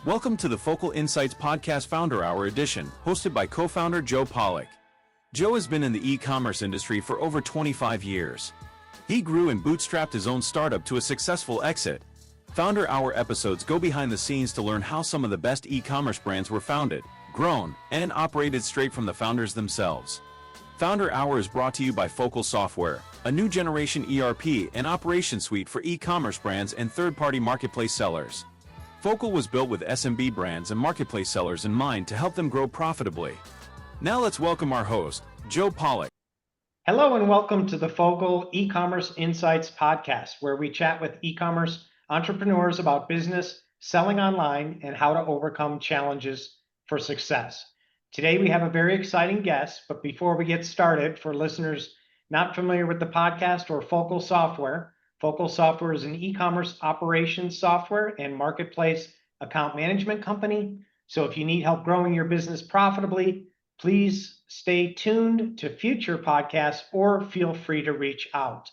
Welcome to the Focal Insights Podcast Founder Hour edition, hosted by co-founder Joe Pollock. Joe has been in the e-commerce industry for over 25 years. He grew and bootstrapped his own startup to a successful exit. Founder Hour episodes go behind the scenes to learn how some of the best e-commerce brands were founded, grown, and operated straight from the founders themselves. Founder Hour is brought to you by Focal Software, a new generation ERP and operation suite for e-commerce brands and third-party marketplace sellers. Focal was built with SMB brands and marketplace sellers in mind to help them grow profitably. Now let's welcome our host, Joe Pollock. Hello and welcome to the Focal E-commerce Insights Podcast, where we chat with e-commerce entrepreneurs about business, selling online, and how to overcome challenges for success. Today we have a very exciting guest, but before we get started, for listeners not familiar with the podcast or Focal Software is an e-commerce operations software and marketplace account management company. So if you need help growing your business profitably, please stay tuned to future podcasts or feel free to reach out.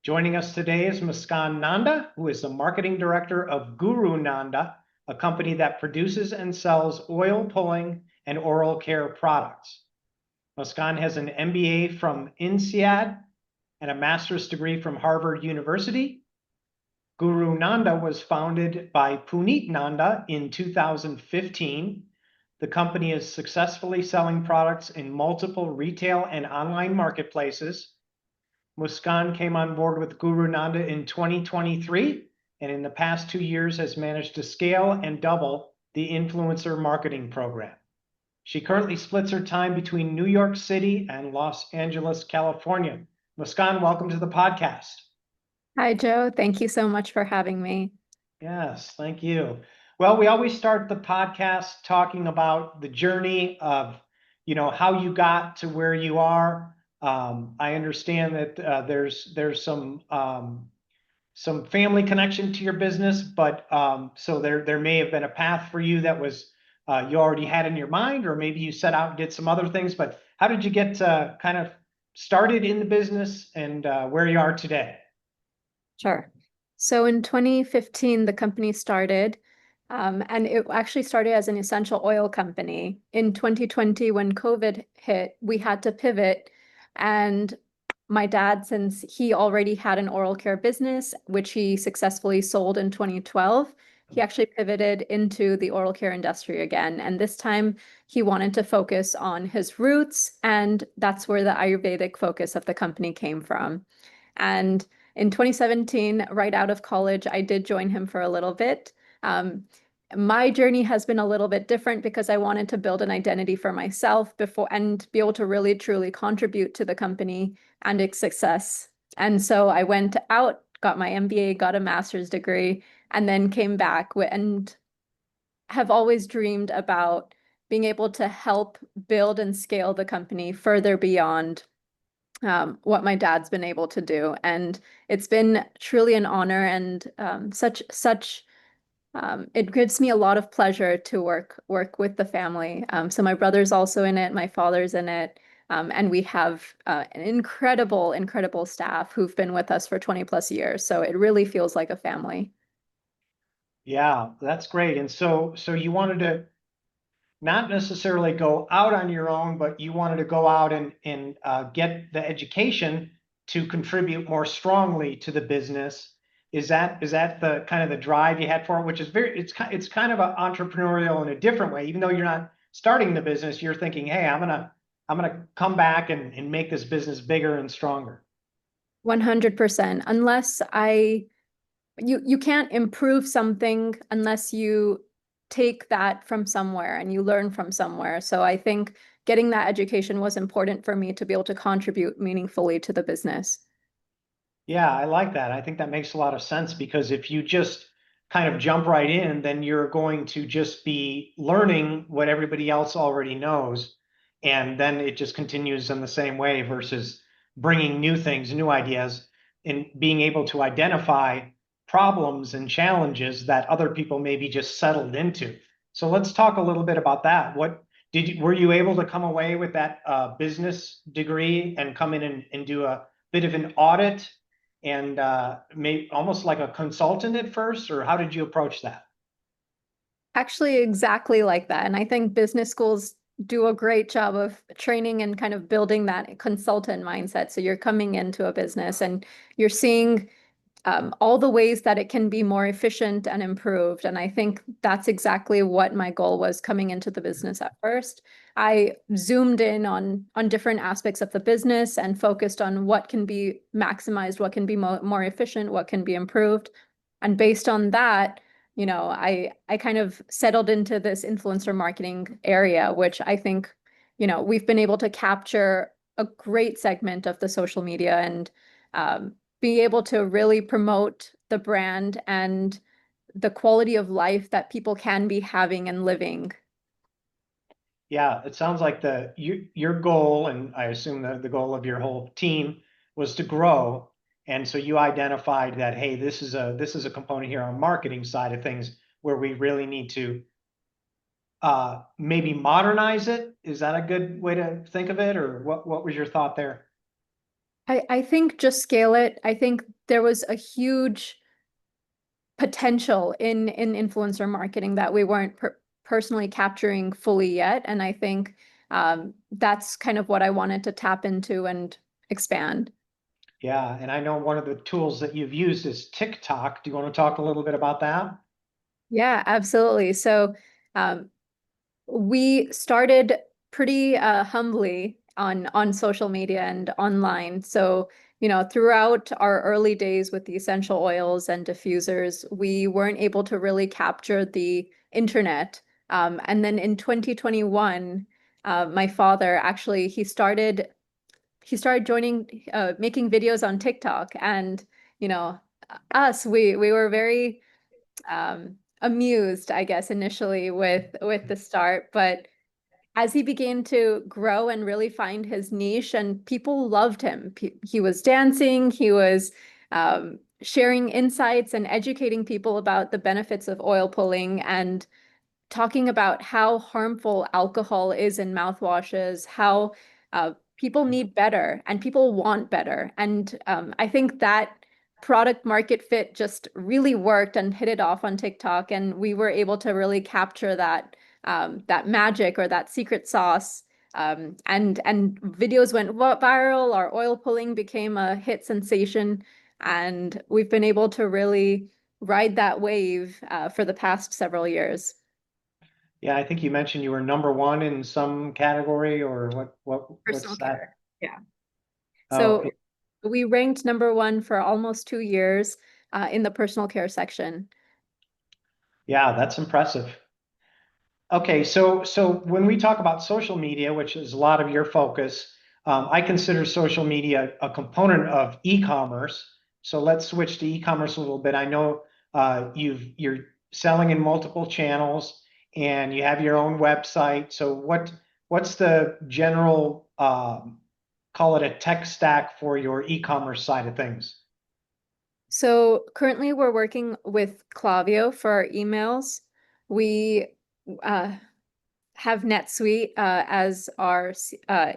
Joining us today is Muskaan Nanda, who is the marketing director of GuruNanda, a company that produces and sells oil pulling and oral care products. Muskaan has an MBA from INSEAD and a master's degree from Harvard University. GuruNanda was founded by Puneet Nanda in 2015. The company is successfully selling products in multiple retail and online marketplaces. Muskaan came on board with GuruNanda in 2023, and in the past 2 years has managed to scale and double the influencer marketing program. She currently splits her time between New York City and Los Angeles, California. Muskaan, welcome to the podcast. Hi, Joe. Thank you so much for having me. Yes, thank you. Well, we always start the podcast talking about the journey of, how you got to where you are. I understand that there's some family connection to your business, but so there may have been a path for you that was you already had in your mind, or maybe you set out and did some other things. But how did you get kind of started in the business and where you are today? Sure. So in 2015, the company started, and it actually started as an essential oil company. In 2020, when COVID hit, we had to pivot. And my dad, since he already had an oral care business, which he successfully sold in 2012, he actually pivoted into the oral care industry again. And this time he wanted to focus on his roots, and that's where the Ayurvedic focus of the company came from. And in 2017, right out of college, I did join him for a little bit. My journey has been a little bit different because I wanted to build an identity for myself before and be able to really, truly contribute to the company and its success. And so I went out, got my MBA, got a master's degree, and then came back and have always dreamed about being able to help build and scale the company further beyond what my dad's been able to do. And it's been truly an honor and it gives me a lot of pleasure to work with the family. So my brother's also in it, my father's in it, and we have an incredible staff who've been with us for 20 plus years. So it really feels like a family. Yeah, that's great. And so you wanted to not necessarily go out on your own, but you wanted to go out and get the education to contribute more strongly to the business. Is that the kind of the drive you had for it, which is it's kind of an entrepreneurial in a different way. Even though you're not starting the business, you're thinking, hey, I'm gonna come back and make this business bigger and stronger. 100%. Unless you can't improve something unless you take that from somewhere and you learn from somewhere. So I think getting that education was important for me to be able to contribute meaningfully to the business. Yeah, I like that. I think that makes a lot of sense, because if you just kind of jump right in, then you're going to just be learning what everybody else already knows. And then it just continues in the same way versus bringing new things, new ideas, and being able to identify problems and challenges that other people maybe just settled into. So let's talk a little bit about that. Were you able to come away with that business degree and come in and do a bit of an audit and almost like a consultant at first, or how did you approach that? Actually, exactly like that. And I think business schools do a great job of training and kind of building that consultant mindset. So you're coming into a business and you're seeing all the ways that it can be more efficient and improved. And I think that's exactly what my goal was coming into the business at first. I zoomed in on different aspects of the business and focused on what can be maximized, what can be more efficient, what can be improved. And based on that, I kind of settled into this influencer marketing area, which I think, we've been able to capture a great segment of the social media and be able to really promote the brand and the quality of life that people can be having and living. Yeah, it sounds like your goal, and I assume the goal of your whole team was to grow. And so you identified that, hey, this is a component here on marketing side of things where we really need to maybe modernize it. Is that a good way to think of it, or what was your thought there? I think just scale it. I think there was a huge potential in influencer marketing that we weren't personally capturing fully yet. And I think that's kind of what I wanted to tap into and expand. Yeah, and I know one of the tools that you've used is TikTok. Do you want to talk a little bit about that? Yeah, absolutely. So um, we started pretty humbly on social media and online. So, throughout our early days with the essential oils and diffusers, we weren't able to really capture the internet. And then in 2021, my father actually he started joining making videos on TikTok, and you know we were very amused, I guess, initially with the start, but as he began to grow and really find his niche, and people loved him. He was dancing, he was sharing insights and educating people about the benefits of oil pulling and talking about how harmful alcohol is in mouthwashes, how people need better and people want better. And I think that product market fit just really worked and hit it off on TikTok. And we were able to really capture that magic or that secret sauce. And videos went viral. Our oil pulling became a hit sensation, and we've been able to really ride that wave for the past several years. Yeah, I think you mentioned you were number one in some category, or Personal what's that? care. Yeah. Oh, So okay. we ranked number one for almost 2 years in the personal care section. Yeah, that's impressive. Okay, so when we talk about social media, which is a lot of your focus, I consider social media a component of e-commerce. So let's switch to e-commerce a little bit. I know you're selling in multiple channels and you have your own website. So what's the general call it a tech stack for your e-commerce side of things? So currently we're working with Klaviyo for our emails. We uh, have NetSuite as our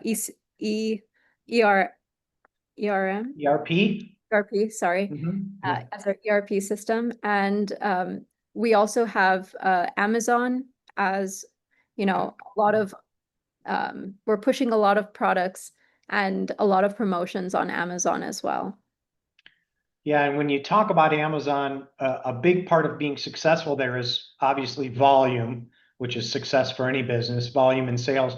E, E, ER, ERM, ERP? ERP, sorry, Yeah. as our ERP system. And we also have Amazon as, a lot of, we're pushing a lot of products and a lot of promotions on Amazon as well. Yeah, and when you talk about Amazon, a big part of being successful there is obviously volume, which is success for any business, volume and sales,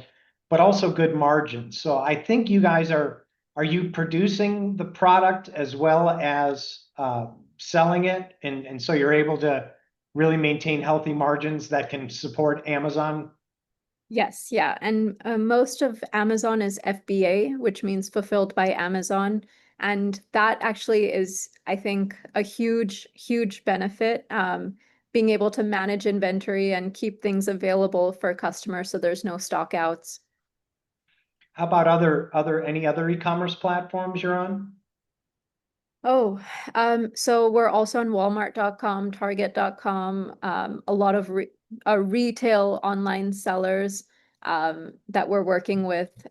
but also good margins. So I think you guys are you producing the product as well as selling it? And so you're able to really maintain healthy margins that can support Amazon. Yes, yeah. And most of Amazon is FBA, which means fulfilled by Amazon. And that actually is, I think, a huge, huge benefit, being able to manage inventory and keep things available for customers so there's no stockouts. How about any other e-commerce platforms you're on? Oh, so we're also on Walmart.com, Target.com, a lot of retail online sellers that we're working with.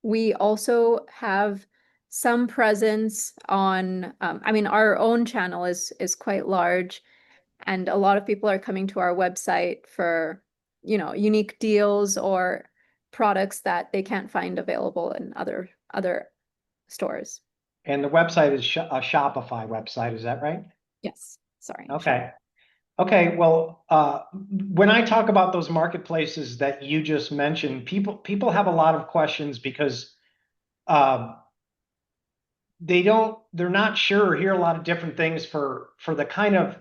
We also have some presence on, I mean, our own channel is quite large, And a lot of people are coming to our website for, unique deals or products that they can't find available in other stores. And the website is a Shopify website, is that right? Yes, sorry. Okay. Okay, well, when I talk about those marketplaces that you just mentioned, people have a lot of questions because uh, they're not sure or hear a lot of different things for the kind of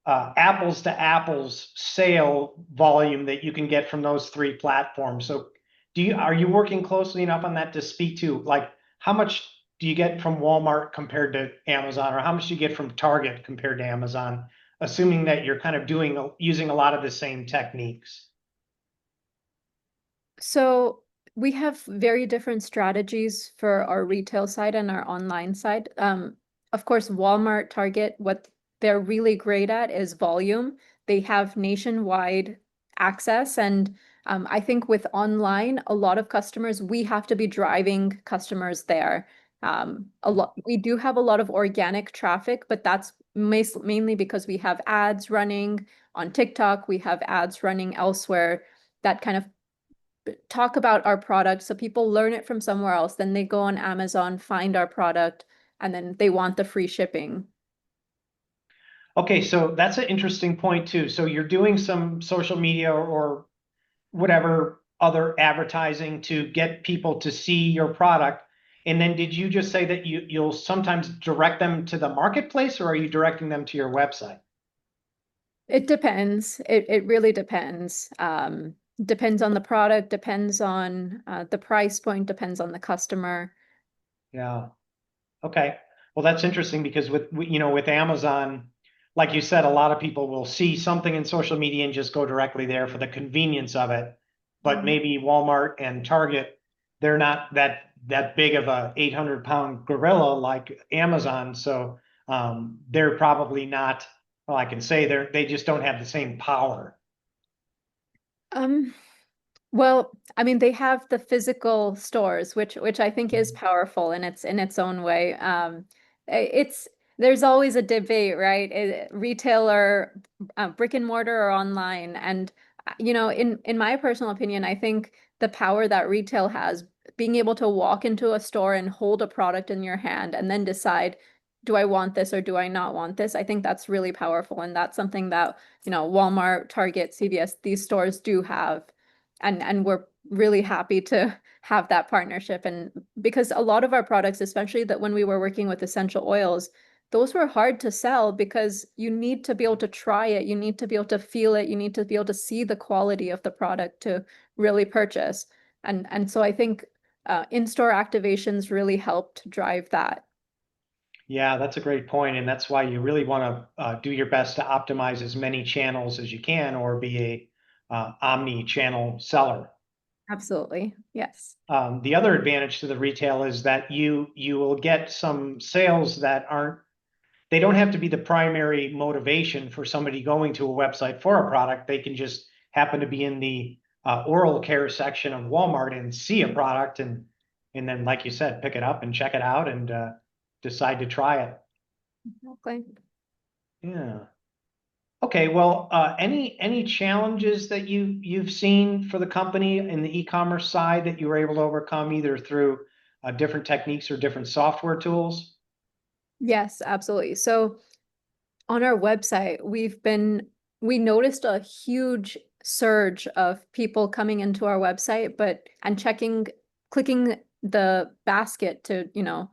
apples to apples sale volume that you can get from those three platforms. So are you working closely enough on that to speak to, like, how much do you get from Walmart compared to Amazon, or how much do you get from Target compared to Amazon, assuming that you're kind of using a lot of the same techniques? So we have very different strategies for our retail side and our online side. Of course, Walmart, Target, what they're really great at is volume. They have nationwide access. And I think with online, a lot of customers, we have to be driving customers there. We do have a lot of organic traffic, but that's mainly because we have ads running on TikTok, we have ads running elsewhere that kind of talk about our product so people learn it from somewhere else. Then they go on Amazon, find our product, and then they want the free shipping. Okay, so that's an interesting point too. So you're doing some social media or whatever other advertising to get people to see your product. And then did you just say that you'll sometimes direct them to the marketplace, or are you directing them to your website? It depends. It really depends. Depends on the product, depends on the price point, depends on the customer. Yeah. Okay. Well, that's interesting because with Amazon, like you said, a lot of people will see something in social media and just go directly there for the convenience of it. But maybe Walmart and Target, they're not that big of a 800-pound gorilla like Amazon. So they're probably not, well, I can say they just don't have the same power. Um, Well, I mean, they have the physical stores, which I think is powerful in its own way. It's there's always a debate, right? Retailer, brick and mortar or online, and in my personal opinion, I think the power that retail has, being able to walk into a store and hold a product in your hand and then decide, do I want this or do I not want this? I think that's really powerful, and that's something that, Walmart, Target, CVS, these stores do have. And we're really happy to have that partnership. And because a lot of our products, especially that when we were working with essential oils, those were hard to sell because you need to be able to try it, you need to be able to feel it, you need to be able to see the quality of the product to really purchase. And so I think in-store activations really helped drive that. Yeah, that's a great point, and that's why you really want to do your best to optimize as many channels as you can, or be a omni-channel seller. Absolutely. Yes. The other advantage to the retail is that you will get some sales that they don't have to be the primary motivation for somebody going to a website for a product. They can just happen to be in the oral care section of Walmart and see a product, and then, like you said, pick it up and check it out and decide to try it. Exactly. Yeah. Okay, well, any challenges that you've seen for the company in the e-commerce side that you were able to overcome, either through different techniques or different software tools? Yes, absolutely. So on our website, we noticed a huge surge of people coming into our website, and clicking the basket to,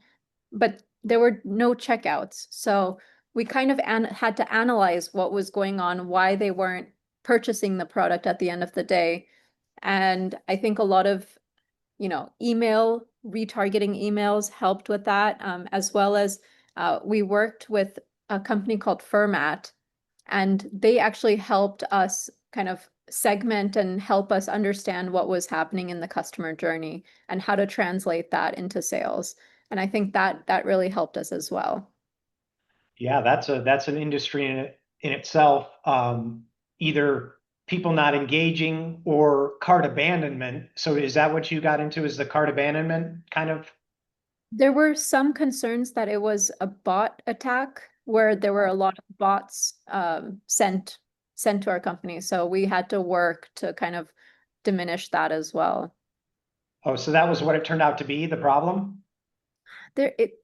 but there were no checkouts. So we kind of had to analyze what was going on, why they weren't purchasing the product at the end of the day. And I think a lot of, email retargeting emails helped with that, as well as we worked with a company called Format, and they actually helped us kind of segment and help us understand what was happening in the customer journey and how to translate that into sales. And I think that really helped us as well. Yeah, that's an industry in itself. Either people not engaging or cart abandonment. So is that what you got into? Is the cart abandonment kind of? There were some concerns that it was a bot attack. where there were a lot of bots sent to our company. So we had to work to kind of diminish that as well. Oh, so that was what it turned out to be, the problem? There it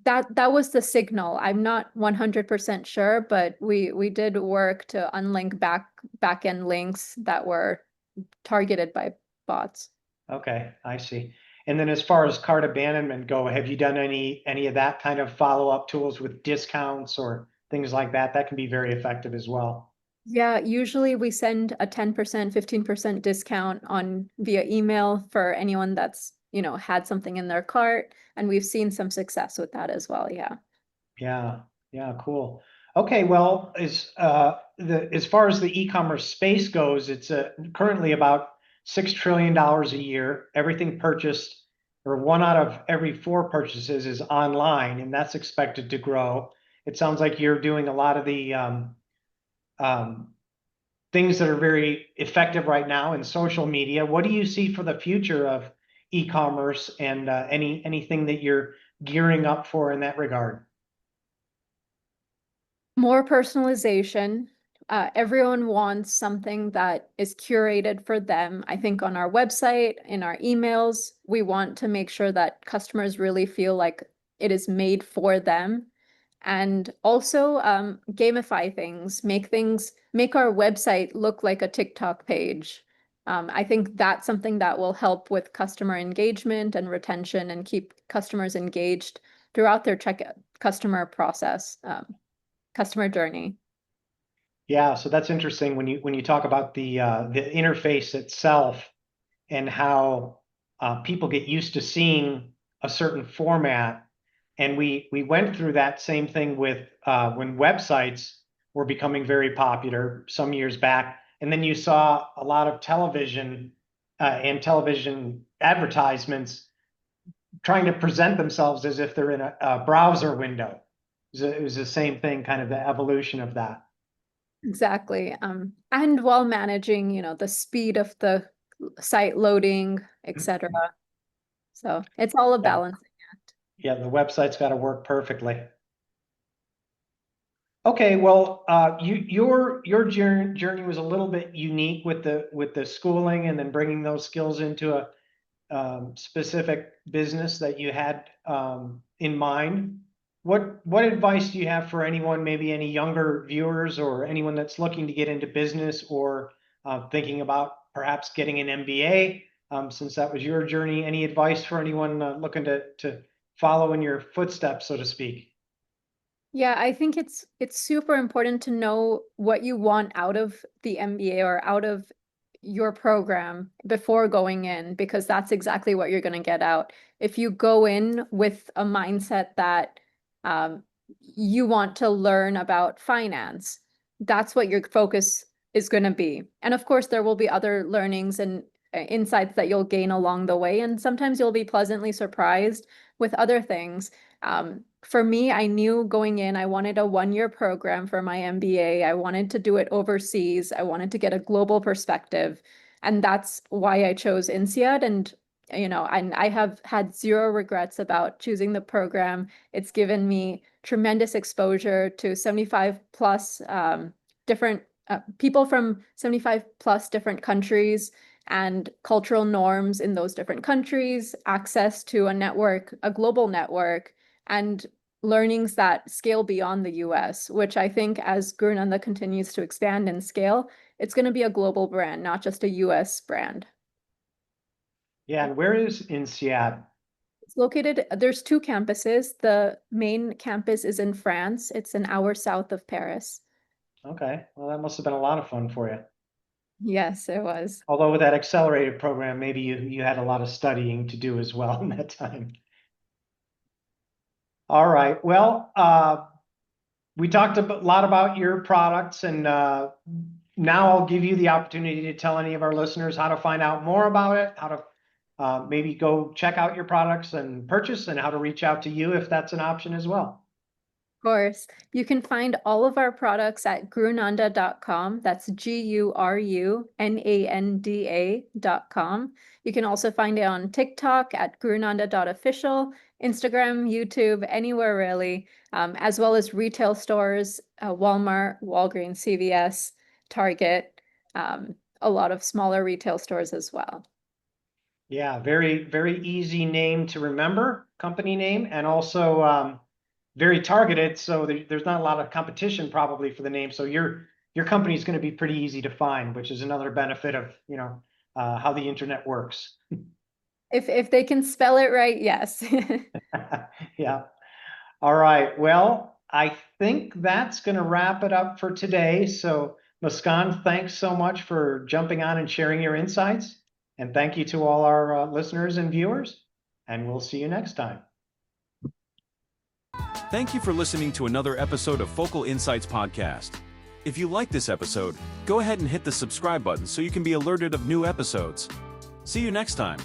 that was the signal. I'm not 100% sure, but we did work to unlink back-end links that were targeted by bots. Okay, I see. And then as far as cart abandonment go, have you done any of that kind of follow-up tools with discounts or things like that? That can be very effective as well. Yeah, usually we send a 10%, 15% discount on via email for anyone that's, had something in their cart, and we've seen some success with that as well. Yeah. Yeah, yeah, cool. Okay, well, as far as the e-commerce space goes, it's currently about $6 trillion a year. Everything purchased, or 1 out of every 4 purchases is online, and that's expected to grow. It sounds like you're doing a lot of the um, things that are very effective right now in social media. What do you see for the future of e-commerce, and anything that you're gearing up for in that regard? More personalization. Everyone wants something that is curated for them. I think on our website, in our emails, we want to make sure that customers really feel like it is made for them. And also gamify things, make our website look like a TikTok page. I think that's something that will help with customer engagement and retention and keep customers engaged throughout their customer process. Customer journey. Yeah, so that's interesting when you talk about the interface itself and how people get used to seeing a certain format. And we went through that same thing with when websites were becoming very popular some years back. And then you saw a lot of television and television advertisements trying to present themselves as if they're in a browser window. It was the same thing, kind of the evolution of that. Exactly. And while managing, the speed of the site loading, etc. So it's all a Yeah, balancing act. yeah, the website's got to work perfectly. Okay, well, your journey was a little bit unique with the schooling and then bringing those skills into a specific business that you had in mind. What advice do you have for anyone, maybe any younger viewers or anyone that's looking to get into business, or thinking about perhaps getting an MBA, since that was your journey? Any advice for anyone looking to follow in your footsteps, so to speak? Yeah, I think it's super important to know what you want out of the MBA or out of your program before going in, because that's exactly what you're going to get out. If you go in with a mindset that um, you want to learn about finance, that's what your focus is going to be. And of course, there will be other learnings and insights that you'll gain along the way. And sometimes you'll be pleasantly surprised with other things. For me, I knew going in, I wanted a 1-year program for my MBA. I wanted to do it overseas. I wanted to get a global perspective. And that's why I chose INSEAD. And I have had zero regrets about choosing the program. It's given me tremendous exposure to 75 plus different people from 75 plus different countries and cultural norms in those different countries, access to a network, a global network, and learnings that scale beyond the US, which I think as GuruNanda continues to expand and scale, it's going to be a global brand, not just a US brand. Yeah, and where is INSEAD? It's located, there's 2 campuses. The main campus is in France. It's an hour south of Paris. Okay, well, that must have been a lot of fun for you. Yes, it was. Although with that accelerated program, maybe you had a lot of studying to do as well in that time. All right. Well, we talked a lot about your products, and now I'll give you the opportunity to tell any of our listeners how to find out more about it, how to maybe go check out your products and purchase, and how to reach out to you if that's an option as well. Course. You can find all of our products at GuruNanda.com. That's GuruNanda.com. You can also find it on TikTok at GuruNanda.official Instagram, YouTube, anywhere really, as well as retail stores, Walmart, Walgreens, CVS, Target, a lot of smaller retail stores as well. Yeah, very, very easy name to remember, company name, and also very targeted. So there's not a lot of competition probably for the name. So your company is going to be pretty easy to find, which is another benefit of, how the internet works. If they can spell it right, yes. Yeah. All right. Well, I think that's going to wrap it up for today. So, Muskaan, thanks so much for jumping on and sharing your insights. And thank you to all our listeners and viewers. And we'll see you next time. Thank you for listening to another episode of Focal Insights Podcast. If you like this episode, go ahead and hit the subscribe button so you can be alerted of new episodes. See you next time.